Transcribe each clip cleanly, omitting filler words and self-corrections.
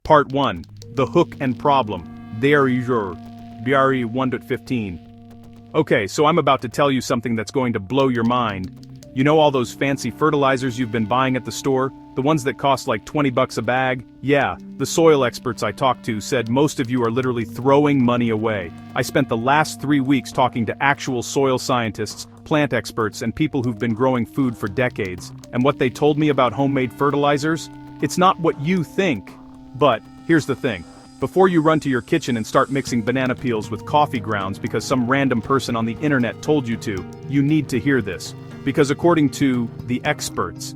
Part 1. The Hook and Problem. There BRE 1.15. Okay, so I'm about to tell you something that's going to blow your mind. You know all those fancy fertilizers you've been buying at the store? The ones that cost like 20 bucks a bag? Yeah, the soil experts I talked to said most of you are literally throwing money away. I spent the last 3 weeks talking to actual soil scientists, plant experts, and people who've been growing food for decades. And what they told me about homemade fertilizers? It's not what you think. But, here's the thing. Before you run to your kitchen and start mixing banana peels with coffee grounds because some random person on the internet told you to, you need to hear this. Because according to the experts,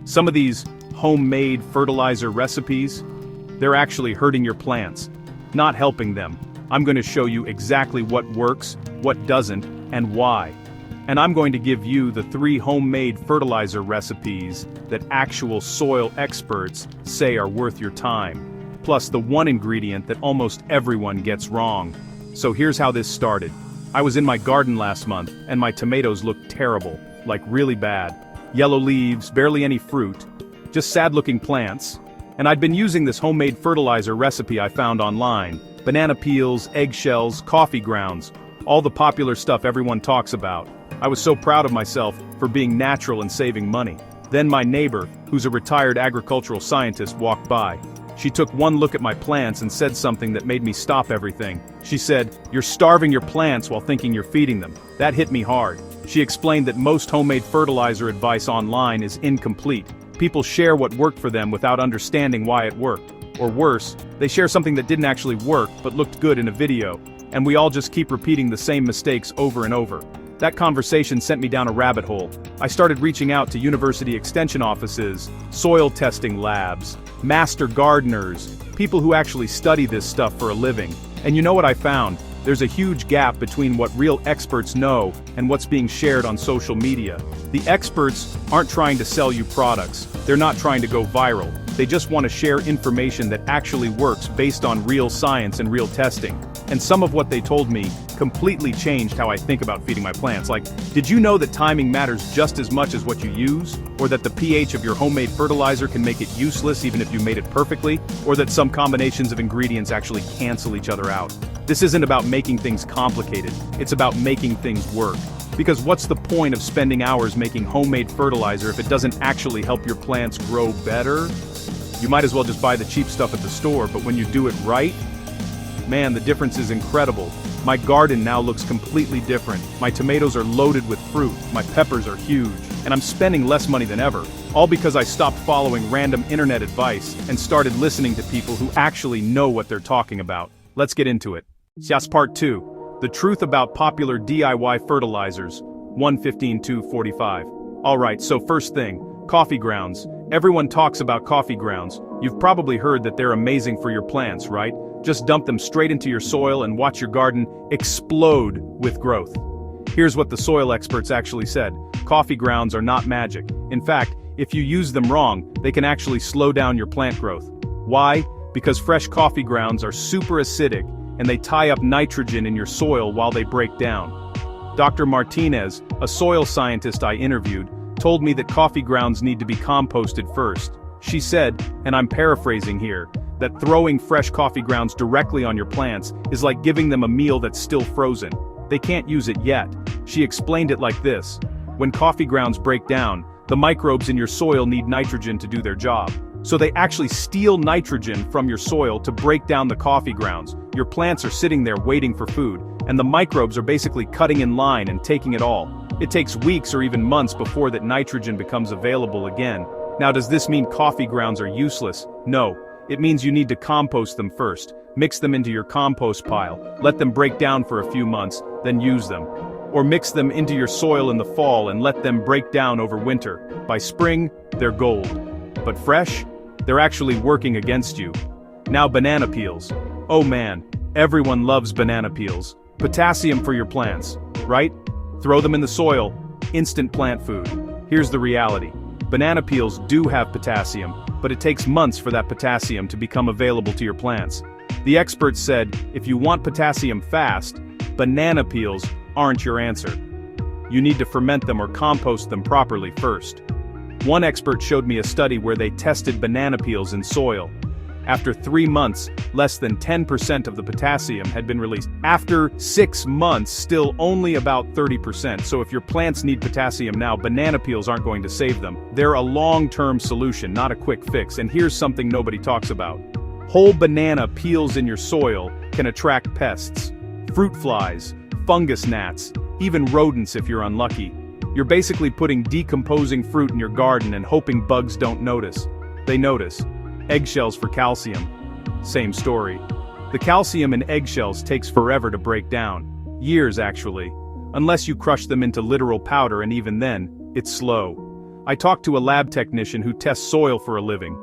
some of these homemade fertilizer recipes, they're actually hurting your plants, not helping them. I'm going to show you exactly what works, what doesn't, and why. And I'm going to give you the 3 homemade fertilizer recipes that actual soil experts say are worth your time. Plus the one ingredient that almost everyone gets wrong. So here's how this started. I was in my garden last month, and my tomatoes looked terrible, like really bad. Yellow leaves, barely any fruit, just sad-looking plants. And I'd been using this homemade fertilizer recipe I found online. Banana peels, eggshells, coffee grounds, all the popular stuff everyone talks about. I was so proud of myself for being natural and saving money. Then my neighbor, who's a retired agricultural scientist, walked by. She took one look at my plants and said something that made me stop everything. She said, "You're starving your plants while thinking you're feeding them." That hit me hard. She explained that most homemade fertilizer advice online is incomplete. People share what worked for them without understanding why it worked. Or worse, they share something that didn't actually work but looked good in a video. And we all just keep repeating the same mistakes over and over. That conversation sent me down a rabbit hole. I started reaching out to university extension offices, soil testing labs, master gardeners, people who actually study this stuff for a living. And you know what I found? There's a huge gap between what real experts know and what's being shared on social media. The experts aren't trying to sell you products. They're not trying to go viral. They just want to share information that actually works based on real science and real testing. And some of what they told me completely changed how I think about feeding my plants. Like, did you know that timing matters just as much as what you use? Or that the pH of your homemade fertilizer can make it useless even if you made it perfectly? Or that some combinations of ingredients actually cancel each other out? This isn't about making things complicated, it's about making things work. Because what's the point of spending hours making homemade fertilizer if it doesn't actually help your plants grow better? You might as well just buy the cheap stuff at the store, but when you do it right, man, the difference is incredible. My garden now looks completely different. My tomatoes are loaded with fruit, my peppers are huge, and I'm spending less money than ever. All because I stopped following random internet advice and started listening to people who actually know what they're talking about. Let's get into it. Yes, Part 2. The Truth About Popular DIY Fertilizers, 1:15-45. Alright, so first thing, coffee grounds. Everyone talks about coffee grounds. You've probably heard that they're amazing for your plants, right? Just dump them straight into your soil and watch your garden explode with growth. Here's what the soil experts actually said. Coffee grounds are not magic. In fact, if you use them wrong, they can actually slow down your plant growth. Why? Because fresh coffee grounds are super acidic, and they tie up nitrogen in your soil while they break down. Dr. Martinez, a soil scientist I interviewed, told me that coffee grounds need to be composted first. She said, and I'm paraphrasing here, that throwing fresh coffee grounds directly on your plants is like giving them a meal that's still frozen. They can't use it yet. She explained it like this. When coffee grounds break down, the microbes in your soil need nitrogen to do their job. So they actually steal nitrogen from your soil to break down the coffee grounds. Your plants are sitting there waiting for food, and the microbes are basically cutting in line and taking it all. It takes weeks or even months before that nitrogen becomes available again. Now, does this mean coffee grounds are useless? No. It means you need to compost them first. Mix them into your compost pile, let them break down for a few months, then use them. Or mix them into your soil in the fall and let them break down over winter. By spring, they're gold. But fresh? They're actually working against you. Now banana peels. Oh man, everyone loves banana peels. Potassium for your plants, right? Throw them in the soil, instant plant food. Here's the reality. Banana peels do have potassium, but it takes months for that potassium to become available to your plants. The experts said, if you want potassium fast, banana peels aren't your answer. You need to ferment them or compost them properly first. One expert showed me a study where they tested banana peels in soil. After 3 months, less than 10% of the potassium had been released. After 6 months, still only about 30%. So if your plants need potassium now, banana peels aren't going to save them. They're a long-term solution, not a quick fix. And here's something nobody talks about. Whole banana peels in your soil can attract pests, fruit flies, fungus gnats, even rodents if you're unlucky. You're basically putting decomposing fruit in your garden and hoping bugs don't notice. They notice. Eggshells for calcium. Same story. The calcium in eggshells takes forever to break down. Years, actually. Unless you crush them into literal powder, and even then, it's slow. I talked to a lab technician who tests soil for a living.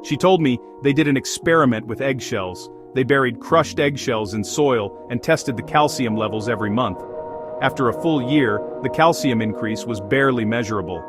She told me they did an experiment with eggshells. They buried crushed eggshells in soil and tested the calcium levels every month. After a full year, the calcium increase was barely measurable.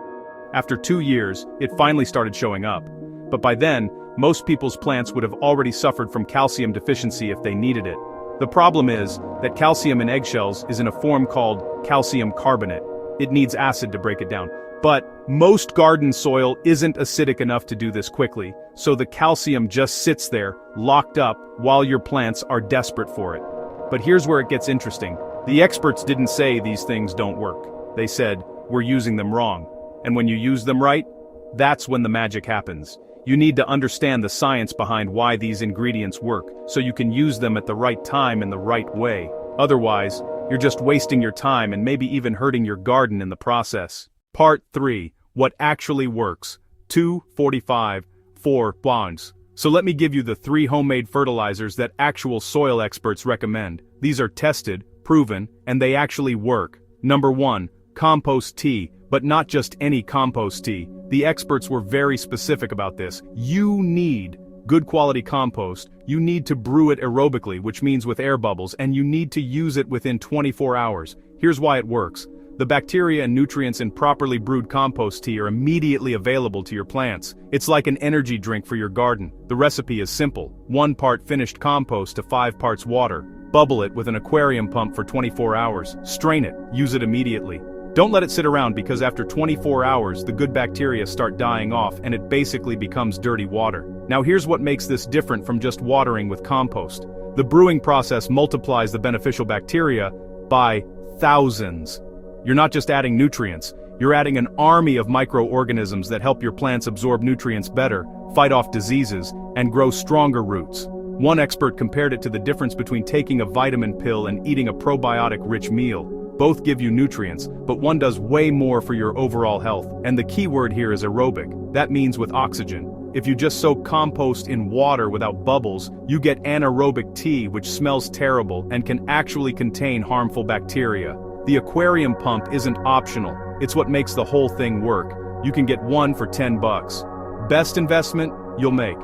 After 2 years, it finally started showing up. But by then, most people's plants would have already suffered from calcium deficiency if they needed it. The problem is that calcium in eggshells is in a form called calcium carbonate. It needs acid to break it down. But most garden soil isn't acidic enough to do this quickly, so the calcium just sits there, locked up, while your plants are desperate for it. But here's where it gets interesting. The experts didn't say these things don't work. They said, we're using them wrong. And when you use them right, that's when the magic happens. You need to understand the science behind why these ingredients work, so you can use them at the right time in the right way. Otherwise, you're just wasting your time and maybe even hurting your garden in the process. Part 3. What actually works. 2:45. 4 bonds. So let me give you the 3 homemade fertilizers that actual soil experts recommend. These are tested, proven, and they actually work. Number 1. Compost tea, but not just any compost tea. The experts were very specific about this. You need good quality compost, you need to brew it aerobically, which means with air bubbles, and you need to use it within 24 hours. Here's why it works. The bacteria and nutrients in properly brewed compost tea are immediately available to your plants. It's like an energy drink for your garden. The recipe is simple. 1 part finished compost to 5 parts water. Bubble it with an aquarium pump for 24 hours. Strain it. Use it immediately. Don't let it sit around because after 24 hours the good bacteria start dying off and it basically becomes dirty water. Now here's what makes this different from just watering with compost. The brewing process multiplies the beneficial bacteria by thousands. You're not just adding nutrients, you're adding an army of microorganisms that help your plants absorb nutrients better, fight off diseases, and grow stronger roots. One expert compared it to the difference between taking a vitamin pill and eating a probiotic-rich meal. Both give you nutrients, but one does way more for your overall health. And the key word here is aerobic. That means with oxygen. If you just soak compost in water without bubbles, you get anaerobic tea, which smells terrible and can actually contain harmful bacteria. The aquarium pump isn't optional. It's what makes the whole thing work. You can get 1 for $10. Best investment you'll make.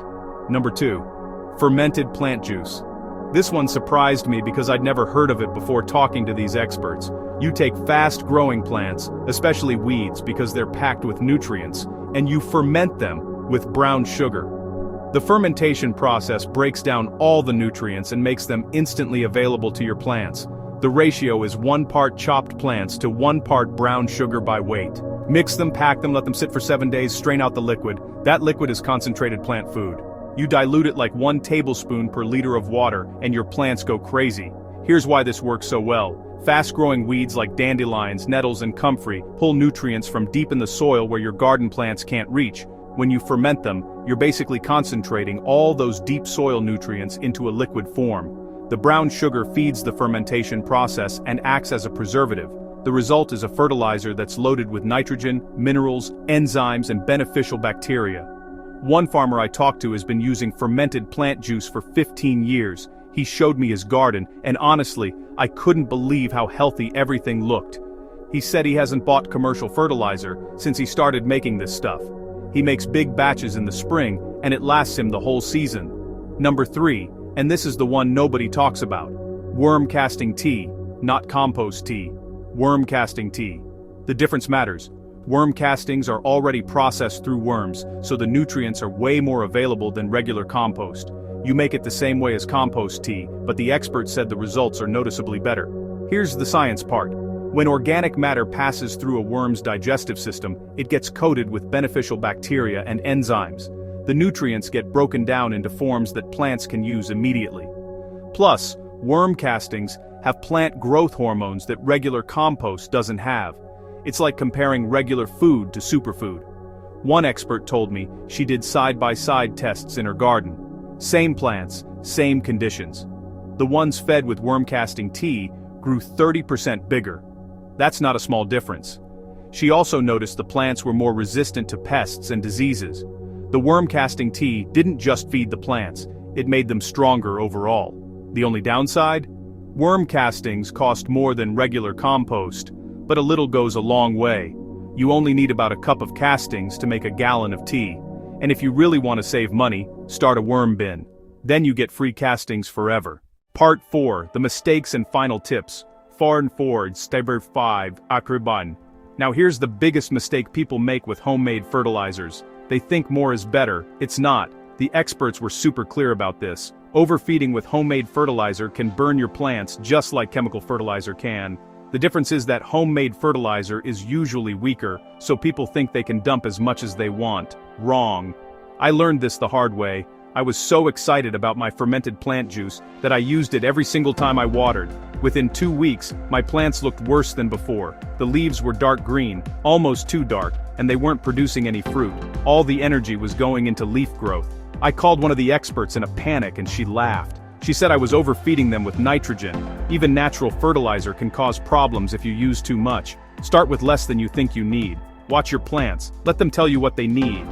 Number 2. Fermented plant juice. This one surprised me because I'd never heard of it before talking to these experts. You take fast-growing plants, especially weeds because they're packed with nutrients, and you ferment them with brown sugar. The fermentation process breaks down all the nutrients and makes them instantly available to your plants. The ratio is 1 part chopped plants to 1 part brown sugar by weight. Mix them, pack them, let them sit for 7 days, strain out the liquid. That liquid is concentrated plant food. You dilute it like 1 tablespoon per liter of water, and your plants go crazy. Here's why this works so well. Fast-growing weeds like dandelions, nettles, and comfrey pull nutrients from deep in the soil where your garden plants can't reach. When you ferment them, you're basically concentrating all those deep soil nutrients into a liquid form. The brown sugar feeds the fermentation process and acts as a preservative. The result is a fertilizer that's loaded with nitrogen, minerals, enzymes, and beneficial bacteria. One farmer I talked to has been using fermented plant juice for 15 years. He showed me his garden, and honestly, I couldn't believe how healthy everything looked. He said he hasn't bought commercial fertilizer since he started making this stuff. He makes big batches in the spring, and it lasts him the whole season. Number 3, and this is the one nobody talks about. Worm casting tea, not compost tea. Worm casting tea. The difference matters. Worm castings are already processed through worms, so the nutrients are way more available than regular compost. You make it the same way as compost tea, but the experts said the results are noticeably better. Here's the science part. When organic matter passes through a worm's digestive system, it gets coated with beneficial bacteria and enzymes. The nutrients get broken down into forms that plants can use immediately. Plus, worm castings have plant growth hormones that regular compost doesn't have. It's like comparing regular food to superfood. One expert told me she did side-by-side tests in her garden. Same plants, same conditions. The ones fed with worm casting tea grew 30% bigger. That's not a small difference. She also noticed the plants were more resistant to pests and diseases. The worm casting tea didn't just feed the plants, it made them stronger overall. The only downside? Worm castings cost more than regular compost, but a little goes a long way. You only need about a cup of castings to make a gallon of tea. And if you really want to save money, start a worm bin. Then you get free castings forever. Part 4, the mistakes and final tips. Foreign Ford, Step 5, Akriban. Now here's the biggest mistake people make with homemade fertilizers. They think more is better. It's not. The experts were super clear about this. Overfeeding with homemade fertilizer can burn your plants just like chemical fertilizer can. The difference is that homemade fertilizer is usually weaker, so people think they can dump as much as they want. Wrong. I learned this the hard way. I was so excited about my fermented plant juice that I used it every single time I watered. Within 2 weeks, my plants looked worse than before. The leaves were dark green, almost too dark, and they weren't producing any fruit. All the energy was going into leaf growth. I called one of the experts in a panic and she laughed. She said I was overfeeding them with nitrogen. Even natural fertilizer can cause problems if you use too much. Start with less than you think you need. Watch your plants. Let them tell you what they need.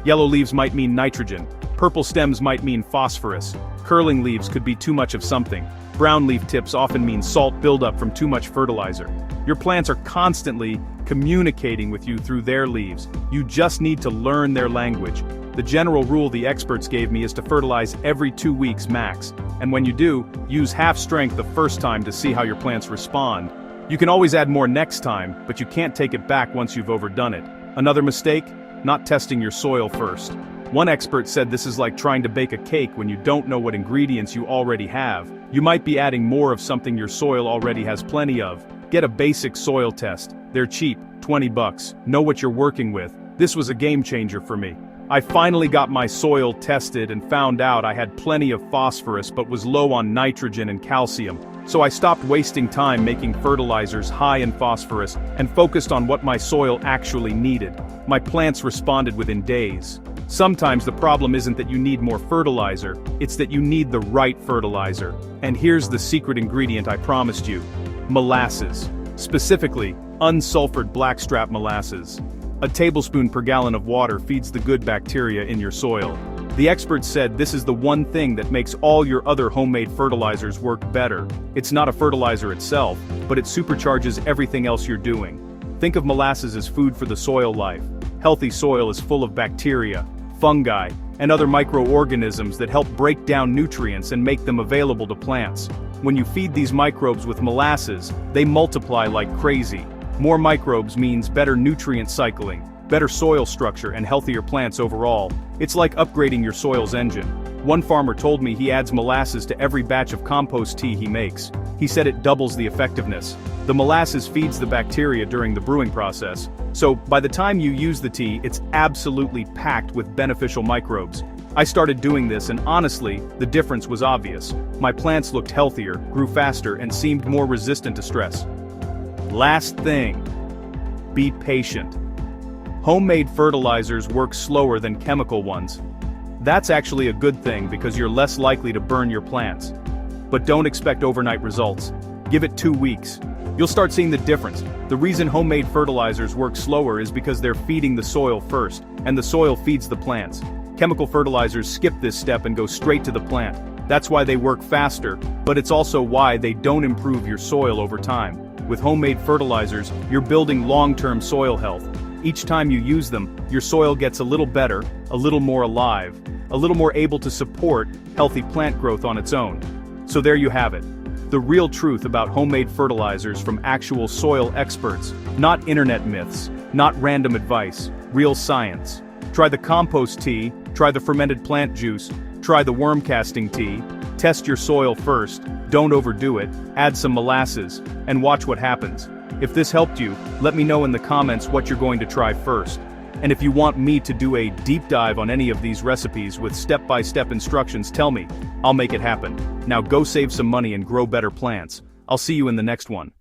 Yellow leaves might mean nitrogen. Purple stems might mean phosphorus. Curling leaves could be too much of something. Brown leaf tips often mean salt buildup from too much fertilizer. Your plants are constantly communicating with you through their leaves. You just need to learn their language. The general rule the experts gave me is to fertilize every 2 weeks max. And when you do, use half strength the first time to see how your plants respond. You can always add more next time, but you can't take it back once you've overdone it. Another mistake? Not testing your soil first. One expert said this is like trying to bake a cake when you don't know what ingredients you already have. You might be adding more of something your soil already has plenty of. Get a basic soil test. They're cheap, $20. Know what you're working with. This was a game changer for me. I finally got my soil tested and found out I had plenty of phosphorus but was low on nitrogen and calcium. So I stopped wasting time making fertilizers high in phosphorus and focused on what my soil actually needed. My plants responded within days. Sometimes the problem isn't that you need more fertilizer, it's that you need the right fertilizer. And here's the secret ingredient I promised you. Molasses. Specifically, unsulfured blackstrap molasses. A tablespoon per gallon of water feeds the good bacteria in your soil. The experts said this is the one thing that makes all your other homemade fertilizers work better. It's not a fertilizer itself, but it supercharges everything else you're doing. Think of molasses as food for the soil life. Healthy soil is full of bacteria, fungi, and other microorganisms that help break down nutrients and make them available to plants. When you feed these microbes with molasses, they multiply like crazy. More microbes means better nutrient cycling, better soil structure, and healthier plants overall. It's like upgrading your soil's engine. One farmer told me he adds molasses to every batch of compost tea he makes. He said it doubles the effectiveness. The molasses feeds the bacteria during the brewing process, so by the time you use the tea, it's absolutely packed with beneficial microbes. I started doing this and honestly, the difference was obvious. My plants looked healthier, grew faster, and seemed more resistant to stress. Last thing, be patient. Homemade fertilizers work slower than chemical ones. That's actually a good thing because you're less likely to burn your plants. But don't expect overnight results. Give it 2 weeks. You'll start seeing the difference. The reason homemade fertilizers work slower is because they're feeding the soil first, and the soil feeds the plants. Chemical fertilizers skip this step and go straight to the plant. That's why they work faster, but it's also why they don't improve your soil over time. With homemade fertilizers, you're building long-term soil health. Each time you use them, your soil gets a little better, a little more alive, a little more able to support healthy plant growth on its own. So there you have it. The real truth about homemade fertilizers from actual soil experts, not internet myths, not random advice, real science. Try the compost tea, try the fermented plant juice, try the worm casting tea, test your soil first, don't overdo it, add some molasses, and watch what happens. If this helped you, let me know in the comments what you're going to try first. And if you want me to do a deep dive on any of these recipes with step-by-step instructions, tell me. I'll make it happen. Now go save some money and grow better plants. I'll see you in the next one.